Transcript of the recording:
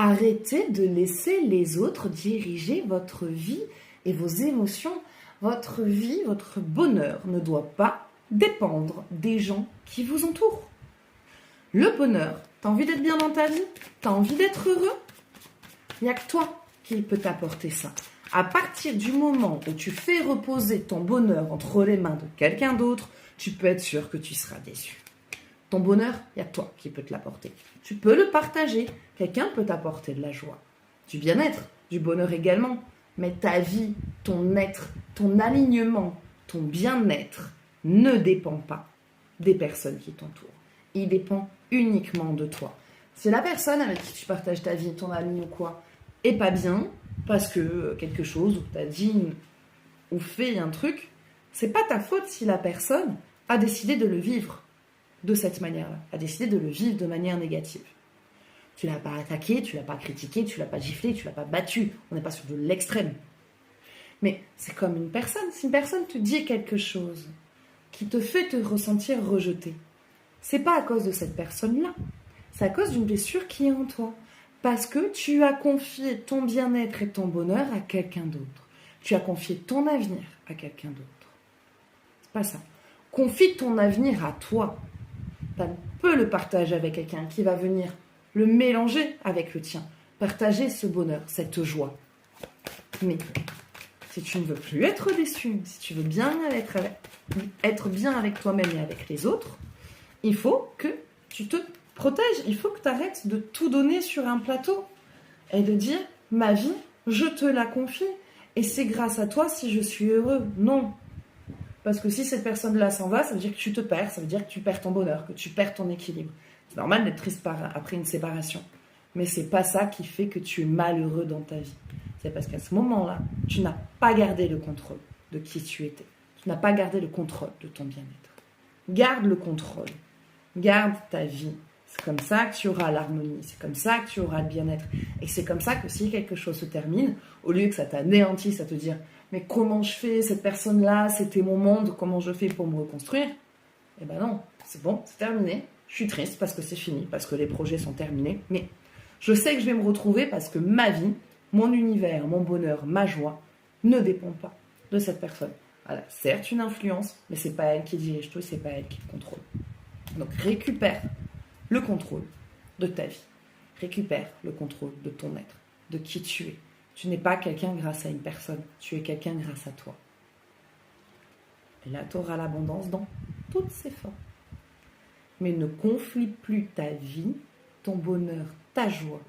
Arrêtez de laisser les autres diriger votre vie et vos émotions. Votre vie, votre bonheur ne doit pas dépendre des gens qui vous entourent. Le bonheur, t'as envie d'être bien dans ta vie? T'as envie d'être heureux? Il n'y a que toi qui peut t'apporter ça. À partir du moment où tu fais reposer ton bonheur entre les mains de quelqu'un d'autre, tu peux être sûr que tu seras déçu. Ton bonheur, il y a que toi qui peut te l'apporter. Tu peux le partager. Quelqu'un peut t'apporter de la joie, du bien-être, du bonheur également. Mais ta vie, ton être, ton alignement, ton bien-être ne dépend pas des personnes qui t'entourent. Il dépend uniquement de toi. Si la personne avec qui tu partages ta vie, ton ami ou quoi, est pas bien, parce que quelque chose, ou t'as dit, ou fait un truc, c'est pas ta faute si la personne a décidé de le vivre de cette manière-là, a décidé de le vivre de manière négative. Tu l'as pas attaqué, tu l'as pas critiqué, tu l'as pas giflé, tu l'as pas battu. On n'est pas sur de l'extrême. Mais c'est comme une personne. Si une personne te dit quelque chose qui te fait te ressentir rejeté, c'est pas à cause de cette personne-là. C'est à cause d'une blessure qui est en toi. Parce que tu as confié ton bien-être et ton bonheur à quelqu'un d'autre. Tu as confié ton avenir à quelqu'un d'autre. C'est pas ça. Confie ton avenir à toi. Tu peux le partager avec quelqu'un qui va venir le mélanger avec le tien. Partager ce bonheur, cette joie. Mais si tu ne veux plus être déçu, si tu veux bien être bien avec toi-même et avec les autres, il faut que tu te protèges. Il faut que tu arrêtes de tout donner sur un plateau et de dire « ma vie, je te la confie et c'est grâce à toi si je suis heureux ». Non. Parce que si cette personne-là s'en va, ça veut dire que tu te perds, ça veut dire que tu perds ton bonheur, que tu perds ton équilibre. C'est normal d'être triste après une séparation. Mais c'est pas ça qui fait que tu es malheureux dans ta vie. C'est parce qu'à ce moment-là, tu n'as pas gardé le contrôle de qui tu étais. Tu n'as pas gardé le contrôle de ton bien-être. Garde le contrôle. Garde ta vie. C'est comme ça que tu auras l'harmonie. C'est comme ça que tu auras le bien-être. Et c'est comme ça que si quelque chose se termine, au lieu que ça t'anéantisse à te dire « mais comment je fais, cette personne-là, c'était mon monde, comment je fais pour me reconstruire ?» Eh ben non, c'est bon, c'est terminé. Je suis triste parce que c'est fini, parce que les projets sont terminés. Mais je sais que je vais me retrouver parce que ma vie, mon univers, mon bonheur, ma joie ne dépend pas de cette personne. Elle a certes une influence, mais c'est pas elle qui dirige tout, c'est pas elle qui te contrôle. Donc récupère le contrôle de ta vie. Récupère le contrôle de ton être, de qui tu es. Tu n'es pas quelqu'un grâce à une personne, tu es quelqu'un grâce à toi. Et là, tu auras l'abondance dans toutes ses formes. Mais ne conflie plus ta vie, ton bonheur, ta joie